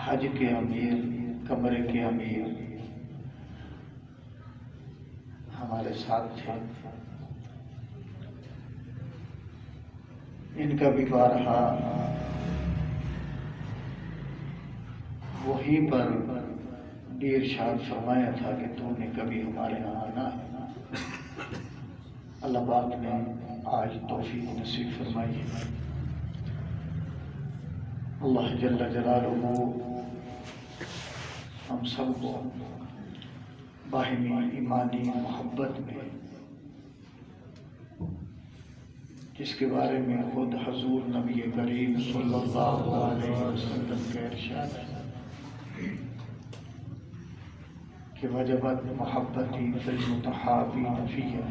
حج کے امیر، کمرے کے امیر ہمارے ساتھ تھے. ان کا بھی بارہا وہی پر بھی ارشاد فرمایا تھا کہ تم نے کبھی ہمارے یہاں آنا ہے. اللہ پاک نے آج توفیق نصیب فرمائی ہے. اللہ جل جلالہ ہم سب کو باہمی ایمانی محبت میں، جس کے بارے میں خود حضور نبی کریم صلی اللہ علیہ وسلم کا ارشاد ہے کہ وجبت محبتی فی المتحابین فیہ،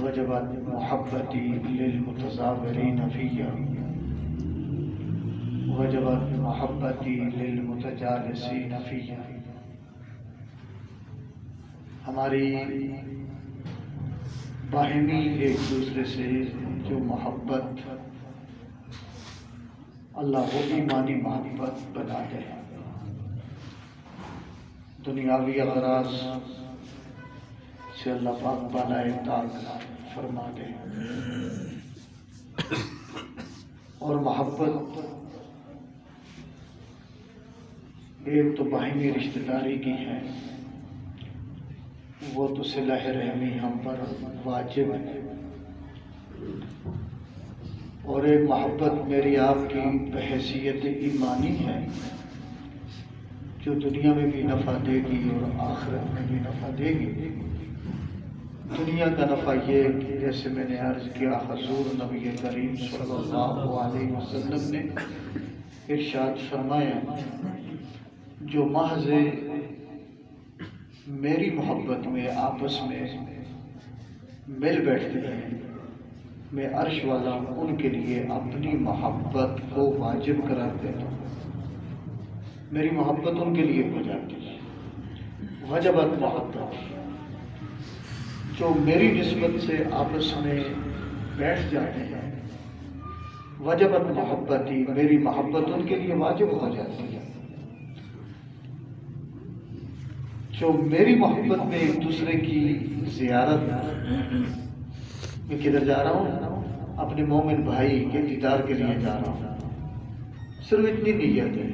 وجبت محبتی للمتزاورین فیہ، وجبت محبتی للمتجالسین فیہ. ہماری باہمی ایک دوسرے سے جو محبت اللہ وہ ایمانی محبت بنا دے، دنیاوی اغراض سے اللہ پاک بالائے طاق فرما دے. اور محبت ایک تو باہمی رشتہ داری کی ہے، وہ تو صلہ رحمی ہم پر واجب ہے، اور ایک محبت میری آپ کی بحیثیت ایمانی ہے جو دنیا میں بھی نفع دے گی اور آخرت میں بھی نفع دے گی. دنیا کا نفع یہ کہ جیسے میں نے عرض کیا، حضور نبی کریم صلی اللہ علیہ وسلم نے ارشاد فرمایا جو محض میری محبت میں آپس میں مل بیٹھتے ہیں، میں عرش والا ان کے لیے اپنی محبت کو واجب قرار دیتا ہوں. میری محبت ان کے لیے ہو جاتی ہے. وجبت محبت، جو میری نسبت سے آپس میں بیٹھ جاتے ہیں، وجبت محبتی، میری محبت ان کے لیے واجب ہو جاتی ہے. جو میری محبت میں ایک دوسرے کی زیارت، میں کدھر جا رہا ہوں؟ اپنے مومن بھائی کے دیدار کے لیے جا رہا ہوں، صرف اتنی نیت ہے،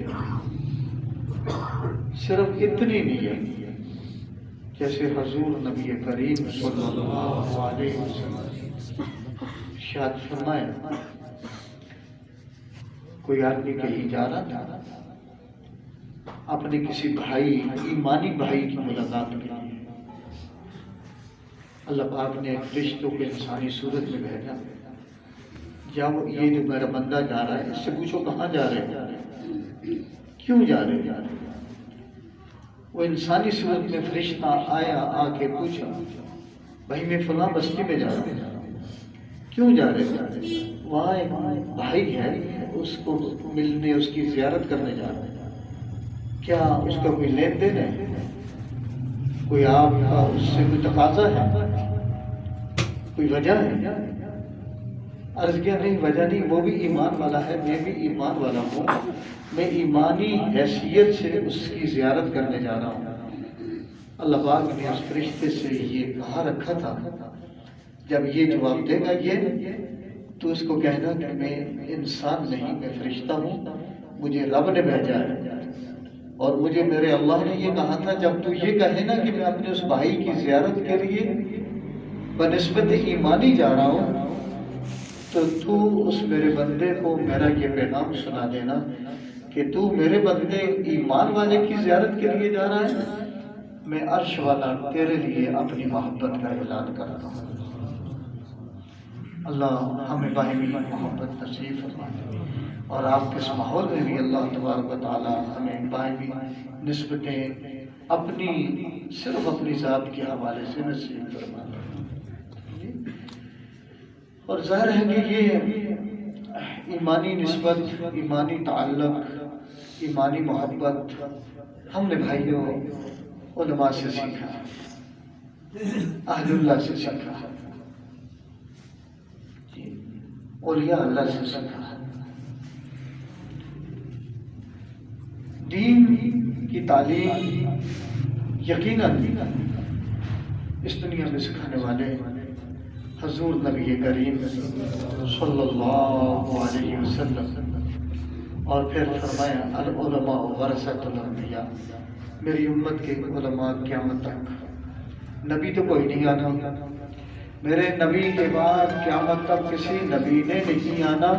صرف اتنی نیت. جیسے حضور نبی کریم صلی اللہ علیہ وسلم ارشاد فرمایا، کوئی آدمی کہیں جا رہا تھا اپنے کسی بھائی، ایمانی بھائی کی ملاقات کے لیے. اللہ پاک نے فرشتوں کو انسانی صورت میں بھیجا، جب یہ جو میرا بندہ جا رہا ہے اس سے پوچھو کہاں جا رہے ہیں، کیوں جا رہے ہیں. وہ انسانی صورت میں فرشتہ آیا، آ کے پوچھا بھائی میں فلاں بستی میں جا رہا ہوں، کیوں جا رہے ہیں؟ وہاں ایک بھائی ہے، اس کو ملنے، اس کی زیارت کرنے جا رہے ہیں. کیا اس کا کوئی لین دین ہے؟ کوئی آپ کا اس سے کوئی تقاضا ہے؟ کوئی وجہ ہے؟ عرض کیا نہیں، وجہ نہیں، وہ بھی ایمان والا ہے، میں بھی ایمان والا ہوں، میں ایمانی حیثیت سے اس کی زیارت کرنے جا رہا ہوں. اللہ پاک نے اس فرشتے سے یہ کہا رکھا تھا جب یہ جواب دے گا یہ تو اس کو کہنا کہ میں انسان نہیں، میں فرشتہ ہوں، مجھے رب نے بھیجا ہے. اور مجھے میرے اللہ نے یہ کہا تھا جب تو یہ کہے نا کہ میں اپنے اس بھائی کی زیارت کے لیے بنسبت ایمانی جا رہا ہوں، تو اس میرے بندے کو میرا یہ پیغام سنا دینا کہ تو میرے بندے ایمان والے کی زیارت کے لیے جا رہا ہے، میں عرش والا تیرے لیے اپنی محبت کا اعلان کرتا ہوں. اللہ ہمیں باہمی محبت نصیب فرمائے، اور آپ کے اس ماحول میں بھی اللہ تبارک و تعالی ہمیں باہمی نسبتیں اپنی، صرف اپنی ذات کے حوالے سے نصیب فرمائے. اور ظاہر ہے کہ یہ ایمانی نسبت، ایمانی تعلق، ایمانی محبت ہم نے بھائیوں علماء سے سیکھا، اہل اللہ سے سیکھا، اولیاء اللہ سے سیکھا. دین کی تعلیم یقیناً اس دنیا میں سکھانے والے حضور نبی کریم صلی اللہ علیہ وسلم، اور پھر فرمایا العلماء ورثۃ الانبیاء، میری امت کے علماء قیامت تک، نبی تو کوئی نہیں آنا، میرے نبی کے بعد قیامت تک کسی نبی نے نہیں آنا،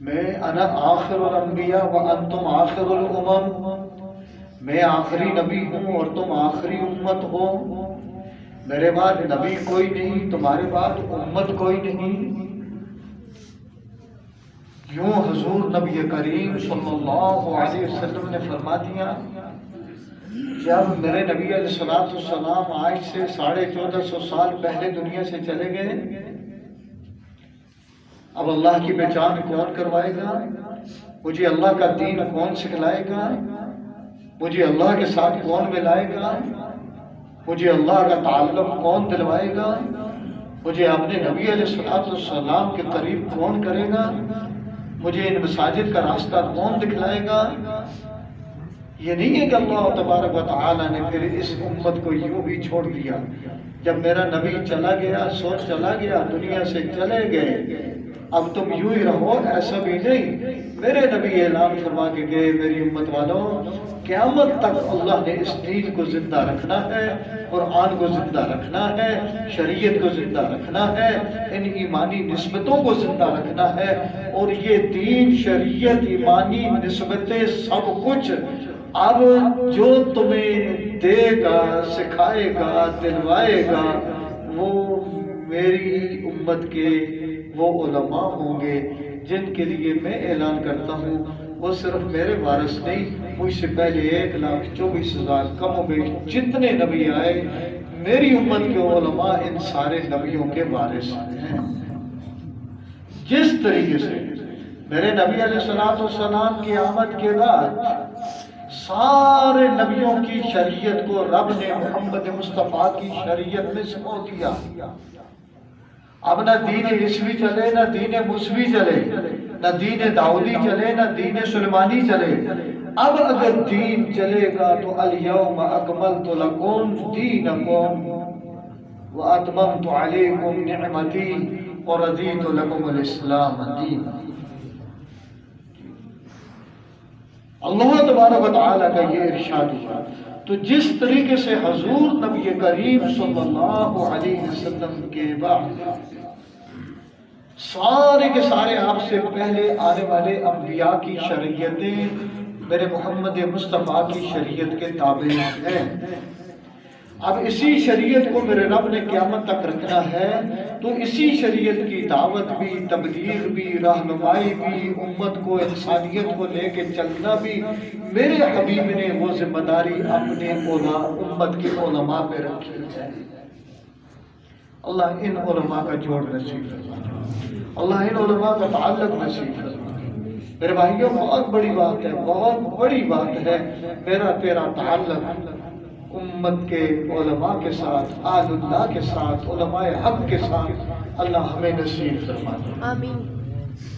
میں انا آخر الانبیاء وانتم آخر الامم، میں آخری نبی ہوں اور تم آخری امت ہو، میرے بعد نبی کوئی نہیں، تمہارے بعد امت کوئی نہیں۔ یوں حضور نبی کریم صلی اللہ علیہ وسلم نے فرما دیا، جب میرے نبی علیہ السلام آج سے 1450 سال پہلے دنیا سے چلے گئے، اب اللہ کی پہچان کون کروائے گا؟ مجھے اللہ کا دین کون سکھلائے گا؟ مجھے اللہ کے ساتھ کون ملائے گا؟ مجھے اللہ کا تعلق کون دلوائے گا؟ مجھے اپنے نبی علیہ السلام کے قریب کون کرے گا؟ مجھے ان مساجد کا راستہ کون دکھلائے گا؟ یہ نہیں ہے کہ اللہ تبارک و تعالی نے پھر اس امت کو یوں بھی چھوڑ دیا، جب میرا نبی چلا گیا، سو چلا گیا، دنیا سے چلے گئے، اب تم یوں ہی رہو، ایسا بھی نہیں۔ میرے نبی اعلان فرما کے گئے، میری امت والوں، قیامت تک اللہ نے اس دین کو زندہ رکھنا ہے، قرآن کو زندہ رکھنا ہے، شریعت کو زندہ رکھنا ہے، ان ایمانی نسبتوں کو زندہ رکھنا ہے، اور یہ دین، شریعت، ایمانی نسبتیں، سب کچھ اب جو تمہیں دے گا، سکھائے گا، دلوائے گا، وہ میری امت کے وہ علماء ہوں گے جن کے لیے میں اعلان کرتا ہوں وہ صرف میرے وارث نہیں، مجھ سے پہلے 1,24,000 کم و بیش جتنے نبی آئے، میری امت کے علماء ان سارے نبیوں کے وارث ہیں۔ جس طریقے سے میرے نبی علیہ السلام کی آمد کے بعد سارے نبیوں کی شریعت کو رب نے محمد مصطفیٰ کی شریعت میں سمو دیا، اب نہ دین عیسوی چلے، نہ دین موسوی چلے، نہ دین داؤدی چلے، نہ دین سلیمانی چلے، اب اگر دین چلے گا تو الیوم اکملت لکم دینکم واتممت علیکم نعمتی ورضیت لکم الاسلام دینا۔ اللہ تبارک و تعالیٰ کا یہ ارشاد ہوا۔ تو جس طریقے سے حضور نبی کریم صلی اللہ علیہ وسلم کے بعد سارے کے سارے آپ سے پہلے آنے والے انبیاء کی شریعتیں میرے محمد مصطفیٰ کی شریعت کے تابع ہیں، اب اسی شریعت کو میرے رب نے قیامت تک رکھنا ہے، تو اسی شریعت کی دعوت بھی، تبلیغ بھی، رہنمائی بھی، امت کو، انسانیت کو لے کے چلنا بھی میرے حبیب نے وہ ذمہ داری اپنے امت کے علماء پہ رکھی ہے۔ اللہ ان علماء کا جوڑ نصیب فرمائے، اللہ ان علماء کا تعلق نصیب فرمائے۔ میرے بھائیوں، بہت بڑی بات ہے، بہت بڑی بات ہے، میرا تیرا تعلق امت کے علماء کے ساتھ، آل اللہ کے ساتھ، علماء حق کے ساتھ اللہ ہمیں نصیب فرمائے، آمین۔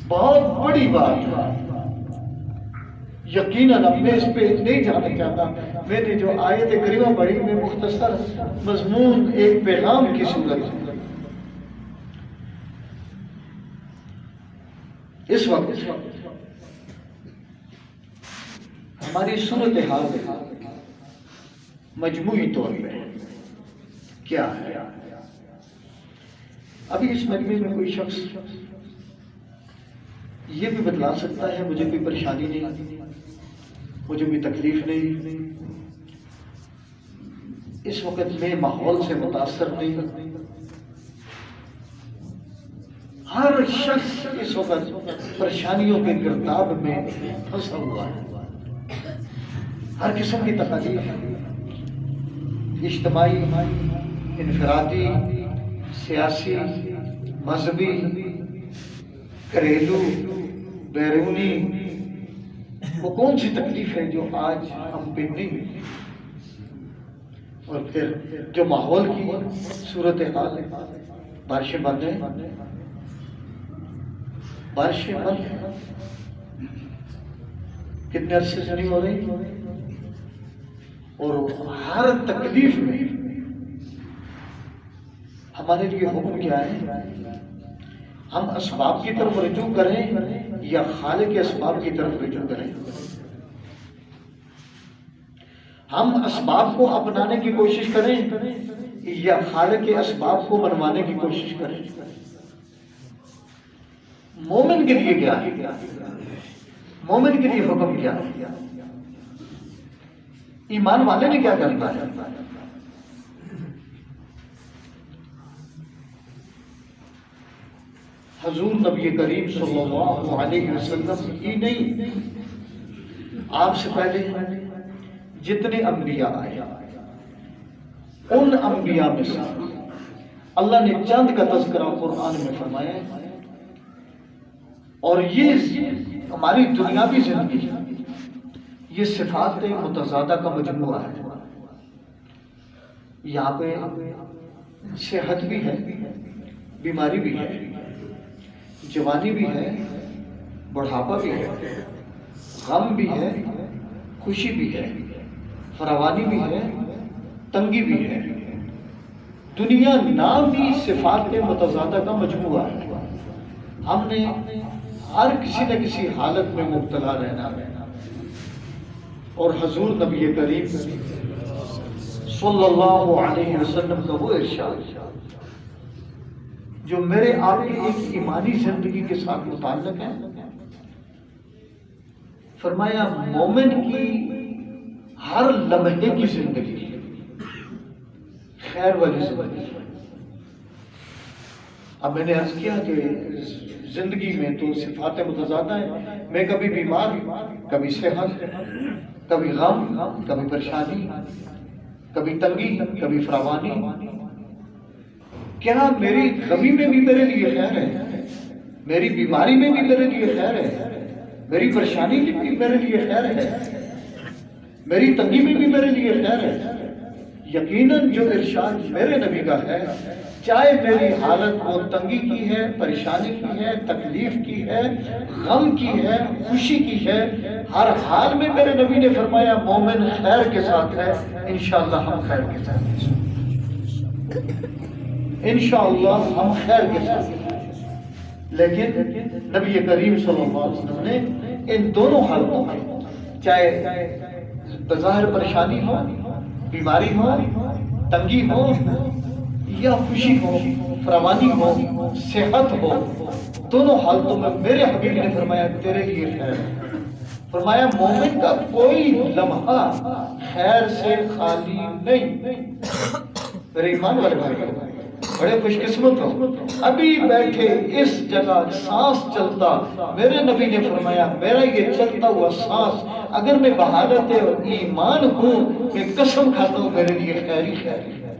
بہت بڑی بات ہے، یقیناً اب میں اس پہ نہیں جانا چاہتا، میں نے جو آیت کریمہ پڑھی میں مختصر مضمون ایک پیغام کی صورت ہے۔ اس وقت ہماری صورتحال مجموعی طور پہ کیا ہے؟ ابھی اس مجمع میں کوئی شخص یہ بھی بتلا سکتا ہے مجھے کوئی پریشانی نہیں، مجھے کوئی تکلیف نہیں، اس وقت میں ماحول سے متاثر نہیں۔ ہر شخص اس وقت پریشانیوں کے گرداب میں پھنسا ہوا ہے، ہر قسم کی تکلیف، اجتماعی، انفرادی، سیاسی، مذہبی، گھریلو، بیرونی، وہ کون سی تکلیف ہے جو آج ہم پہ نہیں؟ اور پھر جو ماحول کی صورتحال ہے، بارشیں بند ہیں، بارشیں بند ہیں، کتنے عرصے سے نہیں ہو رہی، اور ہر تکلیف میں ہمارے لیے حکم کیا ہے؟ ہم اسباب کی طرف رجوع کریں یا خالق کے اسباب کی طرف رجوع کریں؟ ہم اسباب کو اپنانے کی کوشش کریں یا خالق کے اسباب کو بنوانے کی کوشش کریں؟ مومن کے لیے کیا ہے؟ مومن کے لیے حکم کیا ہے؟ ایمان والے نے کیا کرنا ہے؟ حضور نبی کریم صلی اللہ علیہ وسلم ہی نہیں، آپ سے پہلے جتنے انبیاء آئے ان انبیاء میں سے اللہ نے چند کا تذکرہ قرآن میں فرمایا ہے، اور یہ ہماری دنیاوی زندگی یہ صفات متضادہ کا مجموعہ ہے۔ یہاں پہ صحت بھی ہے، بیماری بھی ہے، جوانی بھی ہے، بڑھاپا بھی ہے، غم بھی ہے، خوشی بھی ہے، فراوانی بھی ہے، تنگی بھی ہے۔ دنیا نام بھی صفات متضادہ کا مجموعہ ہے۔ ہم نے ہر کسی نہ کسی حالت میں مبتلا رہنا ہے، اور حضور نبی کریم صلی اللہ علیہ وسلم کا وہ ارشاد جو میرے آپ کی ایک ایمانی زندگی کے ساتھ متعلق ہے، فرمایا مومن کی ہر لمحے کی زندگی خیر والی زندگی۔ اب میں نے عرض کیا کہ زندگی میں تو صفات متضادہ ہیں، میں کبھی بیمار، کبھی صحت، کبھی غم، کبھی پریشانی، کبھی تنگی، کبھی فراوانی۔ کیا میری غمی میں بھی میرے لیے خیر ہے؟ میری بیماری میں بھی میرے لیے خیر ہے؟ میری پریشانی میں بھی میرے لیے خیر ہے؟ میری تنگی میں بھی میرے لیے خیر ہے؟ یقیناً جو ارشاد میرے نبی کا ہے، چاہے میری حالت وہ تنگی کی ہے، پریشانی کی ہے، تکلیف کی ہے، غم کی ہے، خوشی کی ہے، ہر حال میں میرے نبی نے فرمایا مومن خیر کے ساتھ ہے۔ انشاءاللہ ہم خیر کے ساتھ ہیں، انشاءاللہ ہم خیر کے ساتھ ہیں۔ لیکن نبی کریم صلی اللہ علیہ وسلم نے ان دونوں حالتوں میں، چاہے بظاہر پریشانی ہو، بیماری ہو، تنگی ہو یا خوشی ہو، فراوانی ہو، صحت ہو، دونوں حالتوں میں میرے حبیب نے فرمایا تیرے لیے خیر ہے۔ فرمایا مومن کا کوئی لمحہ خیر سے خالی نہیں۔ میرے ایمان والے بھائی بڑے خوش قسمت ہو، ابھی بیٹھے اس جگہ سانس چلتا، میرے نبی نے فرمایا میرا یہ چلتا ہوا سانس اگر میں بحالت ایمان ہوں، میں قسم کھاتا ہوں میرے لیے خیر ہی خیر ہے،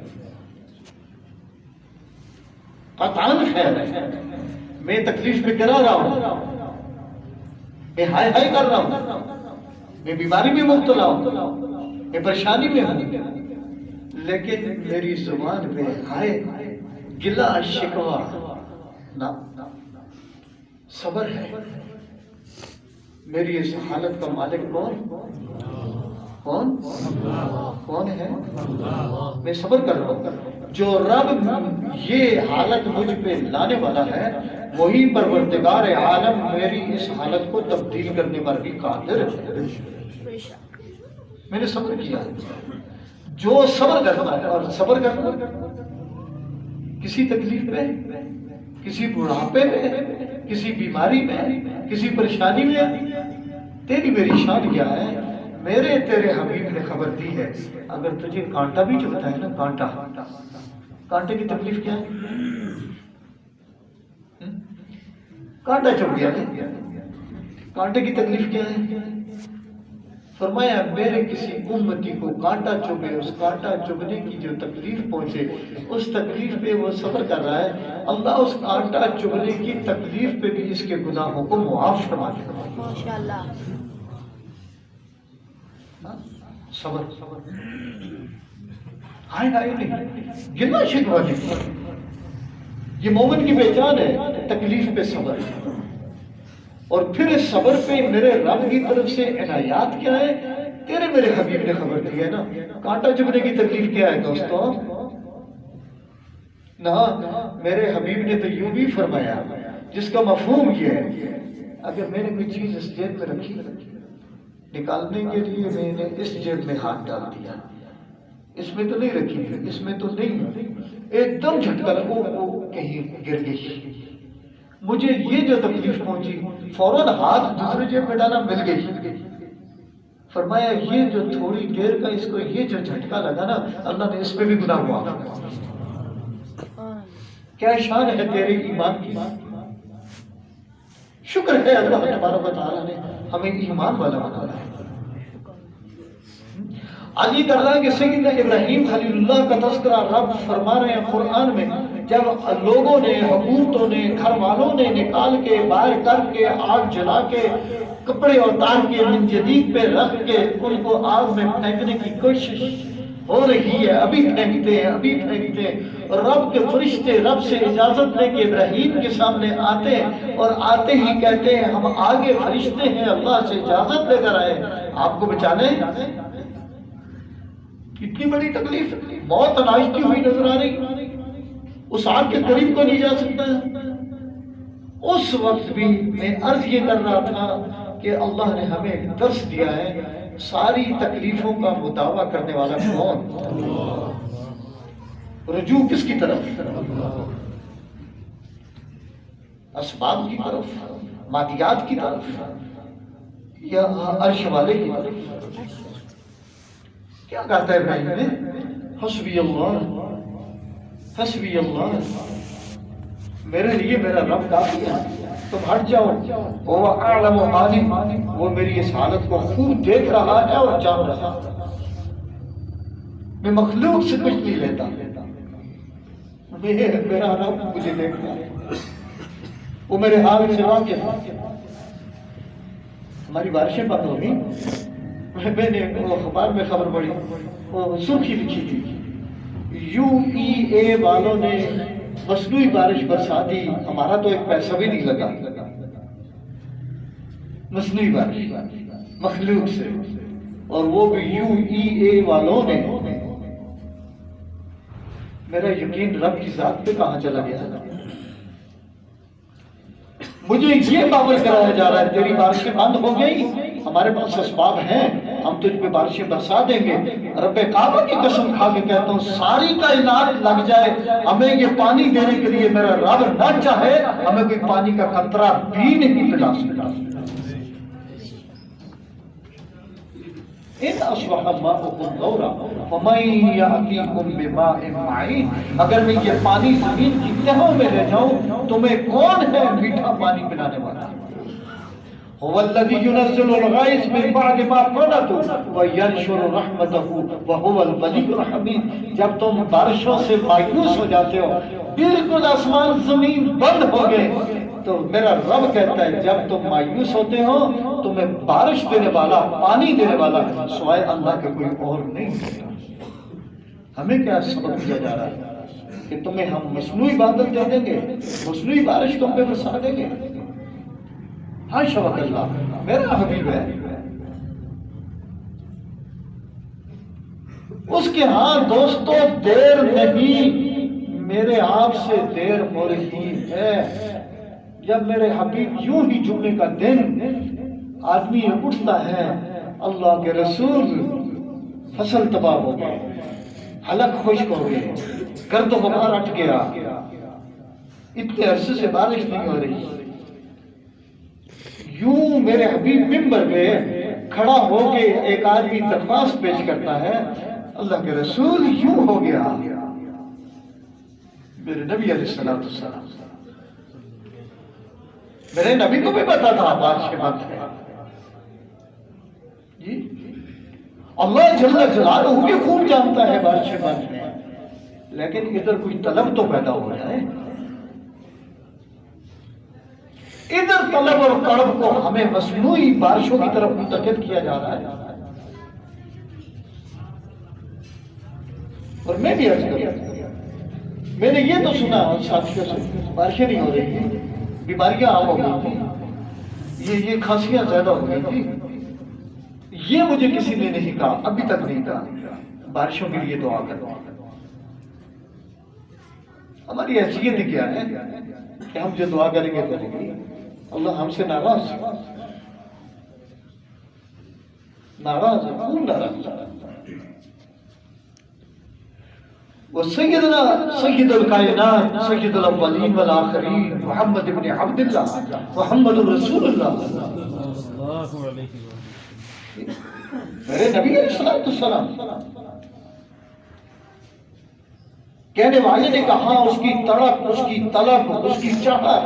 قطعاً خیر ہے۔ میں تکلیف میں گرا رہا ہوں، میں ہائے ہائے کر رہا ہوں، میں بیماری میں مبتلا ہوں، میں پریشانی میں ہوں، لیکن میری زبان پہ ہائے گلہ شکوہ نہ، صبر ہے۔ میری اس حالت کا مالک کون ہے؟ میں صبر کر رہا ہوں۔ جو رب یہ حالت مجھ پہ لانے والا ہے وہی پروردگار عالم میری اس حالت کو تبدیل کرنے پر بھی قادر ہے۔ میں نے صبر کیا، جو صبر کرتا ہے، اور صبر کرتا کسی تکلیف پہ، کسی بڑھاپے میں، کسی بیماری میں، کسی پریشانی میں، تیری میری شان کیا ہے؟ میرے تیرے حبیب نے خبر دی ہے اگر تجھے کانٹا بھی چبھتا ہے نا، کانٹے کی تکلیف کیا ہے؟ کانٹا چبھ گیا ہے، کانٹے کی تکلیف کیا ہے؟ فرمایا میرے کسی امتی کو کانٹا چبھے، اس کانٹا چبھنے کی جو تکلیف پہنچے، اس تکلیف پہ وہ صبر کر رہا ہے، اللہ اس کانٹا چبھنے کی تکلیف پہ بھی اس کے گناہوں کو معاف فرما دے گا۔ ماشاءاللہ، صبر ہائے ہائے نہیں، گلہ شکوہ نہیں۔ یہ مومن کی پہچان ہے، تکلیف پہ صبر، اور پھر اس صبر پہ میرے رب کی طرف سے عنایات کیا ہے؟ تیرے میرے حبیب نے خبر دی ہے نا. کانٹا چبھنے کی تکلیف کیا ہے دوستو؟ نہ میرے حبیب نے تو یوں بھی فرمایا، جس کا مفہوم یہ ہے اگر میں نے کوئی چیز اس جیب میں رکھی، نکالنے کے لیے میں نے اس جیب میں ہاتھ ڈال دیا، اس میں تو نہیں رکھی، اس میں تو نہیں، ایک دم جھٹکا لگا، وہ کہیں گر گئی. مجھے یہ جو تکلیف پہنچی، فوراً ہاتھ دوسرے جیب میں ڈالا، مل گئی. فرمایا یہ جو تھوڑی دیر کا اس کو یہ جو جھٹکا لگا نا، اللہ نے اس پہ بھی گناہ ہوا. کیا شان ہے تیرے ایمان کی. شکر ہے اللہ تبارک و تعالیٰ نے ہمیں ایمان والا بنایا ہے. علی کرنا کہ سیدنا ابراہیم خلیل اللہ کا تذکرہ رب فرما رہے ہیں قرآن میں، جب لوگوں نے، حکومتوں نے، گھر والوں نے نکال کے باہر کر کے آگ جلا کے کپڑے اتار کے من جدید پہ رکھ کے ان کو آگ میں پھینکنے کی کوشش ہو رہی ہے، ابھی پھینکتے ہیں. اور رب کے فرشتے رب سے اجازت لے کے ابراہیم کے سامنے آتے ہیں، اور آتے ہی کہتے ہیں ہم آگے فرشتے ہیں، اللہ سے اجازت لے کر آئے آپ کو بچانے. کتنی بڑی تکلیف، موت ناشتی ہوئی نظر آ رہی، اس آگ کے قریب کو نہیں جا سکتا. اس وقت بھی میں عرض یہ کر رہا تھا کہ اللہ نے ہمیں درس دیا ہے ساری تکلیفوں کا مداوع کرنے والا کون؟ رجوع کس کی طرف؟ اسباب کی طرف، مادیات کی طرف، یا عرش والے کی طرف؟ کیا کہتا ہے ابراہیم نے؟ حسبی اللہ، حسبی اللہ، میرے لیے میرا رب کافی ہے، تم ہٹ جاؤ. وہ اعلم حالی، وہ میری اس حالت کو خوب دیکھ رہا ہے اور جان رہا ہے. میں مخلوق سے کچھ نہیں لیتا، میرا رب مجھے دیکھ رہا ہے، وہ میرے حال سے واقف ہے. ہماری بارشیں بند ہو گئی. میں نے اخبار میں خبر پڑھی، وہ سرخی لکھی تھی، UEA والوں نے مصنوعی بارش برسا دی، ہمارا تو ایک پیسہ بھی نہیں لگا. مصنوعی بارش مخلوق سے، اور وہ بھی UEA والوں نے. میرا یقین رب کی ذات پہ کہاں چلا گیا؟ مجھے یہ باور کرایا جا رہا ہے تیری بارشیں بند ہو گئی، ہمارے پاس اسباب ہیں، ہم تجھ پہ بارشیں برسا دیں گے. رب کعبہ کی قسم کھا کے کہتا ہوں ساری کائنات لگ جائے، ہمیں یہ پانی دینے کے لیے میرا رب نہ چاہے، ہمیں کوئی پانی کا قطرہ بھی نہیں پلا سکتا. ان اصبح ماؤکم غورا فمن یأتیکم بماء معین، اگر میں یہ پانی زمین کی تہوں میں لے جاؤں تمہیں کون ہے میٹھا پانی پلانے والا؟ هو الذی ينزل الغیث من بعد ما قنطوا وینشر رحمته وهو الولی الحمید. جب تم بارشوں سے مایوس ہو جاتے ہو، بالکل آسمان زمین بند ہو گئے، تو میرا رب کہتا ہے جب تم مایوس ہوتے ہو تمہیں بارش دینے والا، پانی دینے والا سوائے اللہ کے کوئی اور نہیں ہوتا. ہمیں کیا سبق دیا جا رہا ہے کہ تمہیں ہم مصنوعی بادل دے دیں گے، مصنوعی بارش تم پہ برسا دیں گے؟ ہاں شوق اللہ میرا حبیب ہے، اس کے ہاں دوستوں دیر نہیں، میرے آپ سے دیر ہو رہی ہے. جب میرے حبیب یوں ہی جمعے کا دن آدمی اٹھتا ہے، اللہ کے رسول فصل تباہ ہو گئے، حلق خشک ہو گئے، گرد و غبار اٹھ گیا، اتنے عرصے سے بارش نہیں ہو رہی. یوں میرے حبیب ممبر پہ کھڑا ہو کے ایک آدمی درخواست پیش کرتا ہے، اللہ کے رسول یوں ہو گیا. میرے نبی علیہ السلام، میرے نبی کو بھی پتا تھا بارش کے بعد ہے جی، اللہ جل جلالہ بھی خوب جانتا ہے بارش کے بعد ہے، لیکن ادھر کوئی طلب تو پیدا ہو جائے. ادھر طلب اور طلب کو ہمیں مصنوعی بارشوں کی طرف منتقل کیا جا رہا ہے. اور میں بھی عرض کروں، میں نے یہ تو سنا ساتھیوں سے بارشیں نہیں ہو رہی ہیں، بیماریاں عام ہو گئی تھیں. یہ کھانسیاں زیادہ ہو گئی تھی، یہ مجھے کسی نے نہیں کہا، ابھی تک نہیں کہا، بارشوں کے لیے دعا کرو۔ ہماری حیثیت کیا ہے کہ ہم جو دعا کریں گے تو ہوگی؟ اللہ ہم سے ناراض ہے، ناراض ہے، کون ناراض ہے؟ وہ سیدنا سید الکائنات سید الاولین والآخرین محمد ابن عبداللہ محمد رسول اللہ میرے نبی علیہ السلام کہنے والے نے کہا اس کی تڑپ، اس کی طلب، اس کی چاہت،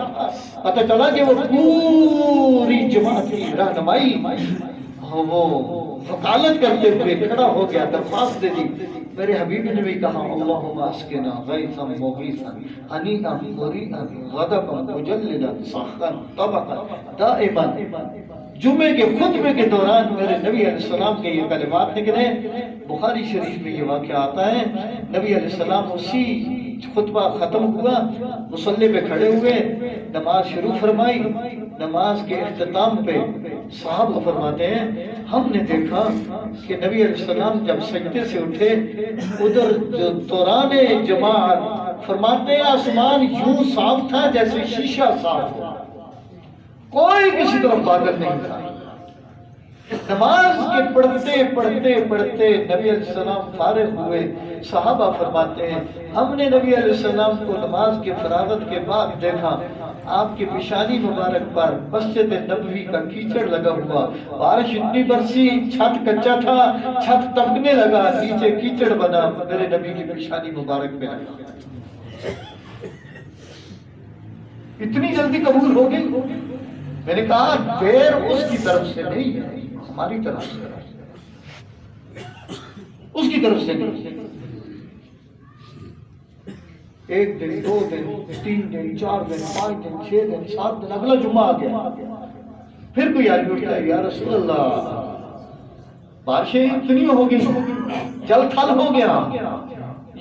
پتہ چلا کہ وہ پوری جماعت کی رہنمائی وہ وکالت کرتے ہوئے کھڑا ہو گیا، درخواست دے دی۔ میرے حبیب نے بھی کہا اللہم اسقنا غیثا مغیثا ہنیئا مریئا غدقا مجللا سخا طبقا دائما۔ جمعے کے خطبے کے دوران میرے نبی علیہ السلام کے یہ کلمات نکلے۔ بخاری شریف میں یہ واقعہ آتا ہے، نبی علیہ السلام اسی خطبہ ختم ہوا، مصلی پہ کھڑے ہوئے، نماز شروع فرمائی۔ نماز کے اختتام پہ صحابہ فرماتے ہیں ہم نے دیکھا کہ نبی علیہ السلام جب سجدے سے اٹھے، ادھر جو دوران جماعت فرماتے ہیں آسمان یوں صاف تھا جیسے شیشہ صاف ہو، کوئی کسی طرف بادل نہیں تھا۔ نماز کے پڑھتے پڑھتے پڑھتے نبی علیہ السلام فارغ ہوئے۔ صحابہ فرماتے ہیں ہم نے نبی علیہ السلام کو نماز کے فراغت کے بعد دیکھا، آپ کی پیشانی مبارک پر مسجد نبوی کا کیچڑ لگا ہوا، بارش اتنی برسی، چھت کچا تھا، چھت تپنے لگا، نیچے کیچڑ بنا، میرے نبی کی پیشانی مبارک میں لگا۔ اتنی جلدی قبول ہو گئی؟ میں نے کہا دیر اس کی طرف سے نہیں ہے، ہماری طرف سے، اس کی طرف سے نہیں۔ ایک دن، دو دن، 3 دن، 4 دن، 5 دن، 6 دن، 7 دن، اگلا جمعہ آ گیا، پھر کوئی آدمی اٹھتا ہے یا رسول اللہ بارشیں اتنی ہو گئی، جل تھل ہو گیا،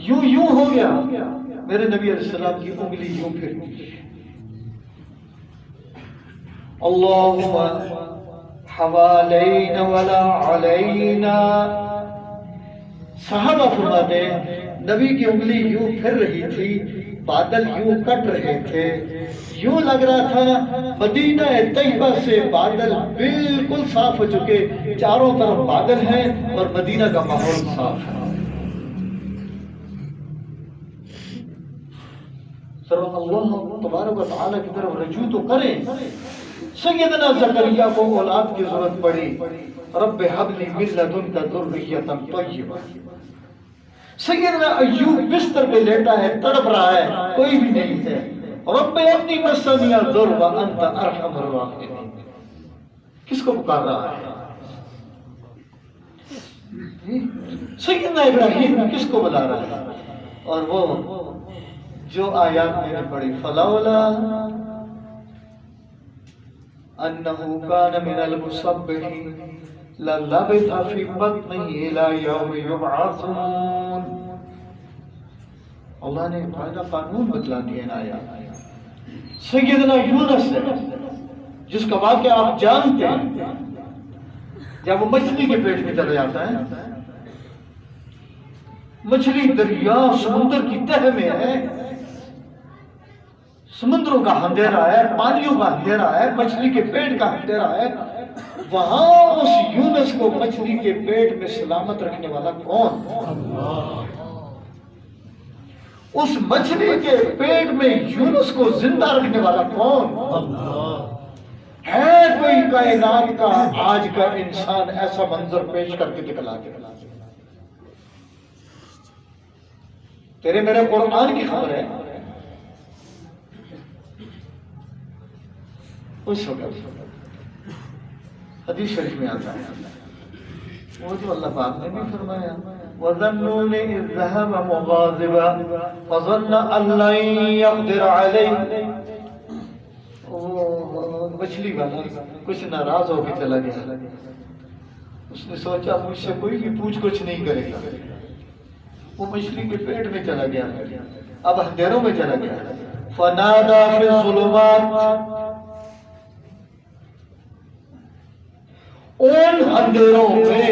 یوں ہو گیا۔ میرے نبی علیہ السلام کی انگلی یوں پھر اللہم حوالینا ولا علینا۔ صحابہ فرماتے ہیں نبی کی انگلی یوں پھر رہی تھی، بادل یوں کٹ رہے تھے، یوں لگ رہا تھا مدینہ طیبہ سے بادل بالکل صاف ہو چکے، چاروں طرف بادل ہیں اور مدینہ کا ماحول صاف ہے۔ سرور اللہ تبارک و تعالیٰ کی طرف رجوع تو کریں۔ سیدنا زکریا کو اولاد کی ضرورت پڑی، رب حب لی من لدنک ذریۃ طیبہ۔ سیدنا ایوب بستر پہ لیٹا ہے، تڑپ رہا ہے، کوئی بھی نہیں ہے، رب انی مسنی الضر وانت ارحم الراحمین۔ کس کو پکار رہا ہے؟ سیدنا ابراہیم کس کو بلا رہا ہے؟ اور وہ جو آیات میں نے پڑھی فلولا انہ کان من المسبحین للبث فی بطنہ الی یوم یبعثون۔ اللہ نے قاعدہ قانون بتلا دیا ہے آیات۔ سیدنا یونس ہے جس کا واقعہ آپ جانتے ہیں، جب وہ مچھلی کے پیٹ میں چلا جاتا ہے، مچھلی دریا سمندر کی تہ میں ہے، سمندروں کا اندھیرا ہے، پانیوں کا اندھیرا ہے، مچھلی کے پیٹ کا اندھیرا ہے، وہاں اس یونس کو مچھلی کے پیٹ میں سلامت رکھنے والا کون؟ اس مچھلی کے پیٹ میں یونس کو زندہ رکھنے والا کون؟ ہے کوئی کائنات کا آج کا انسان ایسا منظر پیش کر کے دکھلا کے تیرے میرے قرآن کی خبر ہے اس وقت حدیث شریف میں آتا ہے وہ جو اللہ پاک نے بھی فرمایا وَظَنُّونِ إِذْ ذَهَبَ مُغَاضِبًا فَظَنَّ أَن لَّن يَقْدِرَ عَلَيْهِ۔ مچھلی والا کچھ ناراض ہو کے چلا گیا، اس نے سوچا مجھ سے کوئی بھی پوچھ کچھ نہیں کرے گا، وہ مچھلی کے پیٹ میں چلا گیا، اب اندھیروں میں چلا گیا۔ فَنَادَى فِي الظُّلُمَاتِ، ان اندھیروں میں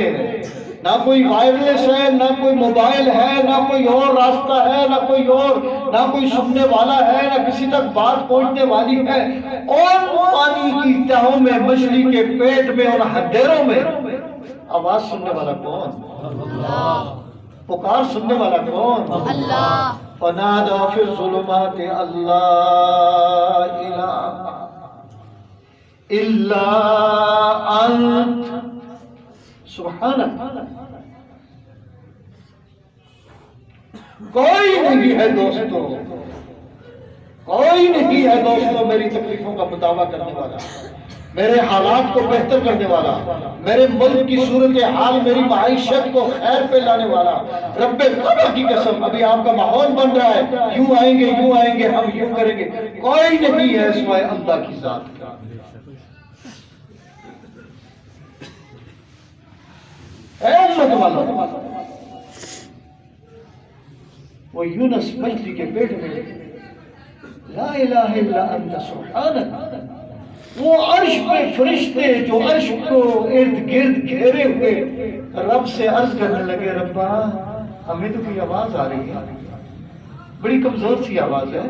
نہ کوئی وائرلیس ہے، نہ کوئی موبائل ہے، نہ کوئی اور راستہ ہے، نہ کوئی اور، نہ کوئی سننے والا ہے، نہ کسی تک بات پہنچنے والی ہے، اور پانی کی تہوں میں، مچھلی کے پیٹ میں، اور اندھیروں میں آواز سننے والا کون؟ اللہ۔ پکار سننے والا کون؟ اللہ۔ فنادى في الظلمات اللہ الہ الا انت سبحانک۔ کوئی نہیں ہے دوستو، کوئی نہیں ہے دوستو میری تکلیفوں کا مداوع کرنے والا، میرے حالات کو بہتر کرنے والا، میرے ملک کی صورتحال، میری معیشت کو خیر پہ لانے والا۔ رب کعبہ کی قسم، ابھی آپ کا ماحول بن رہا ہے، یوں آئیں گے، یوں آئیں گے، ہم یوں کریں گے، کوئی نہیں ہے سوائے اللہ کی ذات کا۔ اے امت والا، وہ یونس مچھلی کے پیٹ میں، لا الہ الا انت سبحانک، وہ عرش پہ فرشتے جو عرش کو ارد گرد گھیرے ہوئے رب سے عرض کرنے لگے، ربا ہمیں تو کوئی آواز آ رہی ہے، بڑی کمزور سی آواز ہے،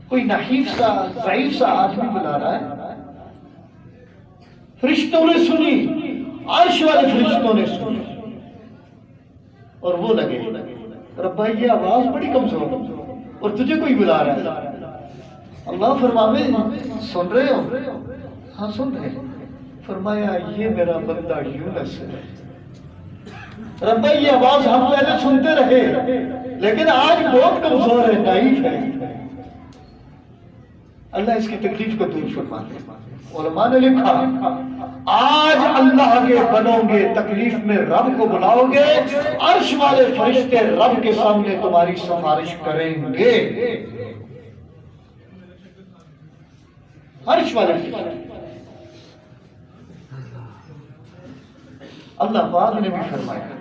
کوئی نحیف سا ضعیف سا آدمی بلا رہا ہے۔ فرشتوں نے سنی، عرش والے فرشتوں نے سنی، اور وہ لگے، ربا یہ آواز بڑی کمزور ہے اور تجھے کوئی بلا رہا ہے۔ اللہ فرماوے سن رہے ہو؟ ہاں سن رہے۔ فرمایا یہ میرا بندہ یونس ہے۔ ربا یہ آواز ہم پہلے سنتے رہے لیکن آج بہت کمزور ہے، ضعیف ہے، اللہ اس کی تکلیف کو دور فرما دے۔ علماء نے لکھا آج اللہ کے بنو گے، تکلیف میں رب کو بلاؤ گے، عرش والے فرشتے رب کے سامنے تمہاری سفارش کریں گے، عرش والے فرشتے۔ اللہ پاک نے بھی فرمایا